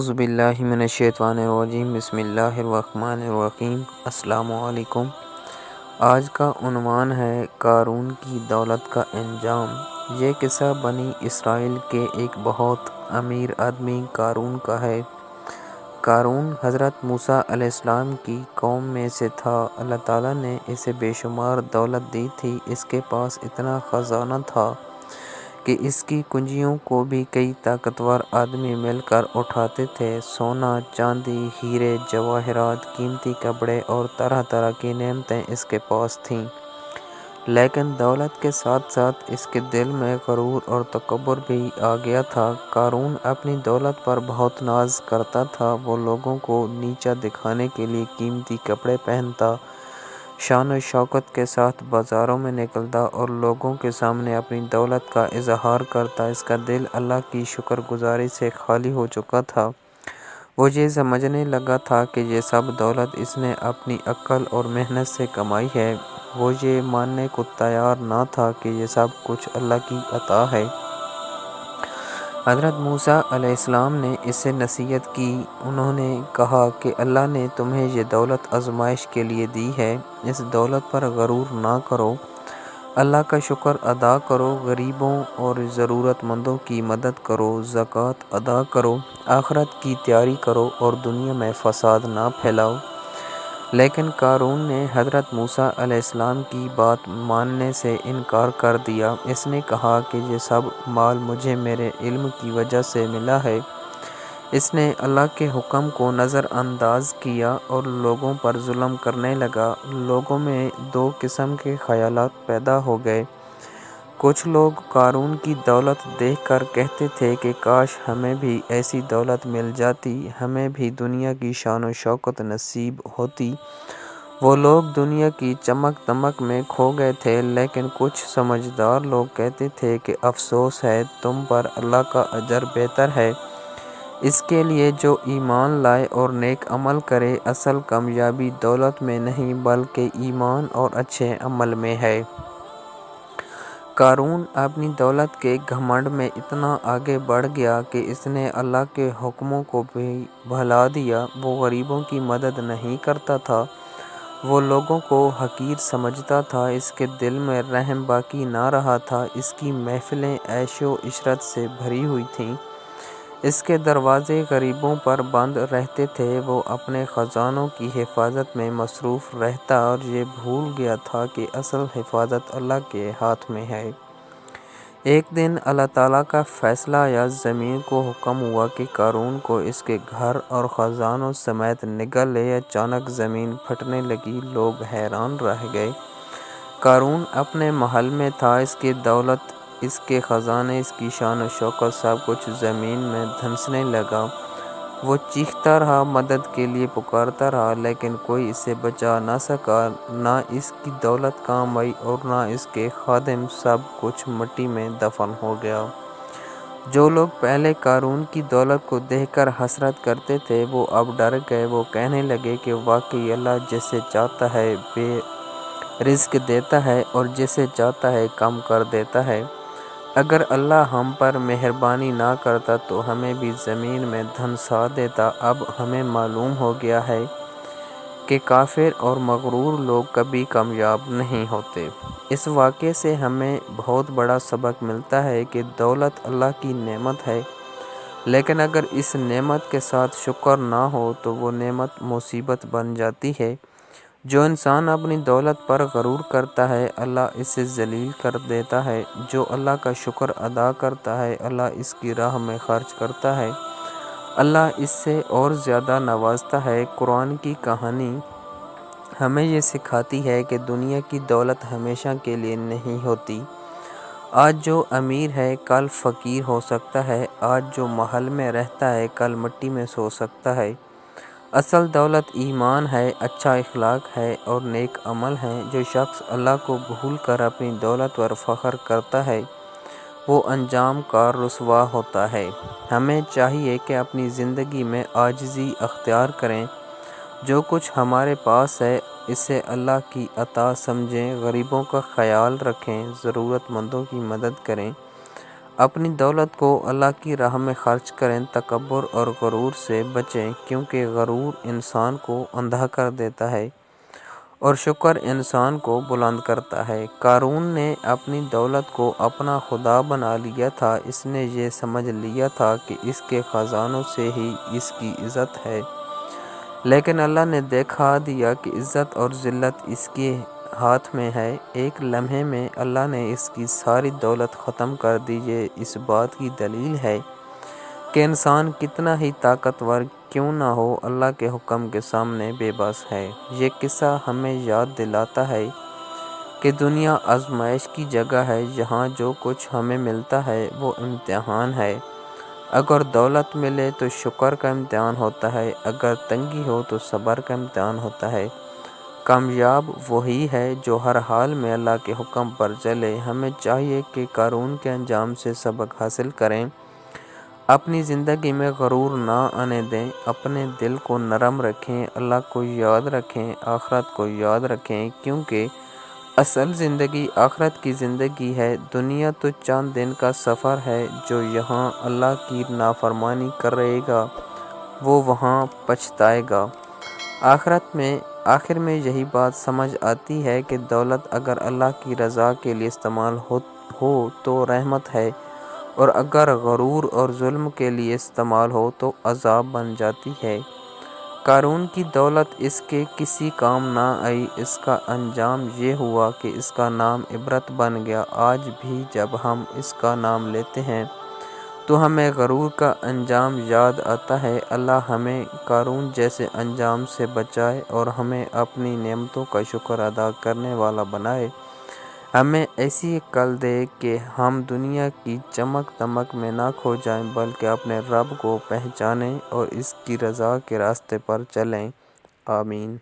اعوذ باللہ من الشیطان الرجیم بسم اللہ الرحمن الرحیم۔ السلام علیکم۔ آج کا عنوان ہے قارون کی دولت کا انجام۔ یہ قصہ بنی اسرائیل کے ایک بہت امیر آدمی قارون کا ہے۔ قارون حضرت موسیٰ علیہ السلام کی قوم میں سے تھا۔ اللہ تعالیٰ نے اسے بے شمار دولت دی تھی۔ اس کے پاس اتنا خزانہ تھا کہ اس کی کنجیوں کو بھی کئی طاقتور آدمی مل کر اٹھاتے تھے۔ سونا، چاندی، ہیرے، جواہرات، قیمتی کپڑے اور طرح طرح کی نعمتیں اس کے پاس تھیں۔ لیکن دولت کے ساتھ ساتھ اس کے دل میں غرور اور تکبر بھی آ گیا تھا۔ قارون اپنی دولت پر بہت ناز کرتا تھا۔ وہ لوگوں کو نیچا دکھانے کے لیے قیمتی کپڑے پہنتا، شان و شوکت کے ساتھ بازاروں میں نکلتا اور لوگوں کے سامنے اپنی دولت کا اظہار کرتا۔ اس کا دل اللہ کی شکر گزاری سے خالی ہو چکا تھا۔ وہ یہ سمجھنے لگا تھا کہ یہ سب دولت اس نے اپنی عقل اور محنت سے کمائی ہے۔ وہ یہ ماننے کو تیار نہ تھا کہ یہ سب کچھ اللہ کی عطا ہے۔ حضرت موسیٰ علیہ السلام نے اس سے نصیحت کی۔ انہوں نے کہا کہ اللہ نے تمہیں یہ دولت آزمائش کے لیے دی ہے۔ اس دولت پر غرور نہ کرو، اللہ کا شکر ادا کرو، غریبوں اور ضرورت مندوں کی مدد کرو، زکوٰۃ ادا کرو، آخرت کی تیاری کرو اور دنیا میں فساد نہ پھیلاؤ۔ لیکن قارون نے حضرت موسیٰ علیہ السلام کی بات ماننے سے انکار کر دیا۔ اس نے کہا کہ یہ سب مال مجھے میرے علم کی وجہ سے ملا ہے۔ اس نے اللہ کے حکم کو نظر انداز کیا اور لوگوں پر ظلم کرنے لگا۔ لوگوں میں دو قسم کے خیالات پیدا ہو گئے۔ کچھ لوگ قارون کی دولت دیکھ کر کہتے تھے کہ کاش ہمیں بھی ایسی دولت مل جاتی، ہمیں بھی دنیا کی شان و شوکت نصیب ہوتی۔ وہ لوگ دنیا کی چمک دمک میں کھو گئے تھے۔ لیکن کچھ سمجھدار لوگ کہتے تھے کہ افسوس ہے تم پر، اللہ کا اجر بہتر ہے اس کے لیے جو ایمان لائے اور نیک عمل کرے۔ اصل کامیابی دولت میں نہیں بلکہ ایمان اور اچھے عمل میں ہے۔ قارون اپنی دولت کے گھمنڈ میں اتنا آگے بڑھ گیا کہ اس نے اللہ کے حکموں کو بھی بھلا دیا۔ وہ غریبوں کی مدد نہیں کرتا تھا، وہ لوگوں کو حقیر سمجھتا تھا۔ اس کے دل میں رحم باقی نہ رہا تھا۔ اس کی محفلیں عیش و عشرت سے بھری ہوئی تھیں، اس کے دروازے غریبوں پر بند رہتے تھے۔ وہ اپنے خزانوں کی حفاظت میں مصروف رہتا اور یہ بھول گیا تھا کہ اصل حفاظت اللہ کے ہاتھ میں ہے۔ ایک دن اللہ تعالیٰ کا فیصلہ آیا۔ زمین کو حکم ہوا کہ قارون کو اس کے گھر اور خزانوں سمیت نگل لے۔ اچانک زمین پھٹنے لگی، لوگ حیران رہ گئے۔ قارون اپنے محل میں تھا، اس کی دولت، اس کے خزانے، اس کی شان و شوکت، سب کچھ زمین میں دھنسنے لگا۔ وہ چیختا رہا، مدد کے لیے پکارتا رہا، لیکن کوئی اسے بچا نہ سکا۔ نہ اس کی دولت کام آئی اور نہ اس کے خادم، سب کچھ مٹی میں دفن ہو گیا۔ جو لوگ پہلے قارون کی دولت کو دیکھ کر حسرت کرتے تھے وہ اب ڈر گئے۔ وہ کہنے لگے کہ واقعی اللہ جسے چاہتا ہے بے رزق دیتا ہے اور جسے چاہتا ہے کم کر دیتا ہے۔ اگر اللہ ہم پر مہربانی نہ کرتا تو ہمیں بھی زمین میں دھنسا دیتا۔ اب ہمیں معلوم ہو گیا ہے کہ کافر اور مغرور لوگ کبھی کامیاب نہیں ہوتے۔ اس واقعے سے ہمیں بہت بڑا سبق ملتا ہے کہ دولت اللہ کی نعمت ہے، لیکن اگر اس نعمت کے ساتھ شکر نہ ہو تو وہ نعمت مصیبت بن جاتی ہے۔ جو انسان اپنی دولت پر غرور کرتا ہے اللہ اسے ذلیل کر دیتا ہے۔ جو اللہ کا شکر ادا کرتا ہے اللہ اس کی راہ میں خرچ کرتا ہے، اللہ اس سے اور زیادہ نوازتا ہے۔ قرآن کی کہانی ہمیں یہ سکھاتی ہے کہ دنیا کی دولت ہمیشہ کے لیے نہیں ہوتی۔ آج جو امیر ہے کل فقیر ہو سکتا ہے، آج جو محل میں رہتا ہے کل مٹی میں سو سکتا ہے۔ اصل دولت ایمان ہے، اچھا اخلاق ہے اور نیک عمل ہے۔ جو شخص اللہ کو بھول کر اپنی دولت پر فخر کرتا ہے وہ انجام کار رسوا ہوتا ہے۔ ہمیں چاہیے کہ اپنی زندگی میں عاجزی اختیار کریں۔ جو کچھ ہمارے پاس ہے اسے اللہ کی عطا سمجھیں، غریبوں کا خیال رکھیں، ضرورت مندوں کی مدد کریں، اپنی دولت کو اللہ کی راہ میں خرچ کریں، تکبر اور غرور سے بچیں، کیونکہ غرور انسان کو اندھا کر دیتا ہے اور شکر انسان کو بلند کرتا ہے۔ قارون نے اپنی دولت کو اپنا خدا بنا لیا تھا۔ اس نے یہ سمجھ لیا تھا کہ اس کے خزانوں سے ہی اس کی عزت ہے، لیکن اللہ نے دکھا دیا کہ عزت اور ذلت اس کے ہاتھ میں ہے۔ ایک لمحے میں اللہ نے اس کی ساری دولت ختم کر دی۔ یہ اس بات کی دلیل ہے کہ انسان کتنا ہی طاقتور کیوں نہ ہو، اللہ کے حکم کے سامنے بے بس ہے۔ یہ قصہ ہمیں یاد دلاتا ہے کہ دنیا آزمائش کی جگہ ہے۔ یہاں جو کچھ ہمیں ملتا ہے وہ امتحان ہے۔ اگر دولت ملے تو شکر کا امتحان ہوتا ہے، اگر تنگی ہو تو صبر کا امتحان ہوتا ہے۔ کامیاب وہی ہے جو ہر حال میں اللہ کے حکم پر چلے۔ ہمیں چاہیے کہ قارون کے انجام سے سبق حاصل کریں، اپنی زندگی میں غرور نہ آنے دیں، اپنے دل کو نرم رکھیں، اللہ کو یاد رکھیں، آخرت کو یاد رکھیں، کیونکہ اصل زندگی آخرت کی زندگی ہے۔ دنیا تو چند دن کا سفر ہے۔ جو یہاں اللہ کی نافرمانی کرے گا وہ وہاں پچھتائے گا۔ آخر میں یہی بات سمجھ آتی ہے کہ دولت اگر اللہ کی رضا کے لیے استعمال ہو تو رحمت ہے، اور اگر غرور اور ظلم کے لیے استعمال ہو تو عذاب بن جاتی ہے۔ قارون کی دولت اس کے کسی کام نہ آئی۔ اس کا انجام یہ ہوا کہ اس کا نام عبرت بن گیا۔ آج بھی جب ہم اس کا نام لیتے ہیں تو ہمیں غرور کا انجام یاد آتا ہے۔ اللہ ہمیں قارون جیسے انجام سے بچائے اور ہمیں اپنی نعمتوں کا شکر ادا کرنے والا بنائے۔ ہمیں ایسی عقل دے کہ ہم دنیا کی چمک دمک میں نہ کھو جائیں، بلکہ اپنے رب کو پہچانیں اور اس کی رضا کے راستے پر چلیں۔ آمین۔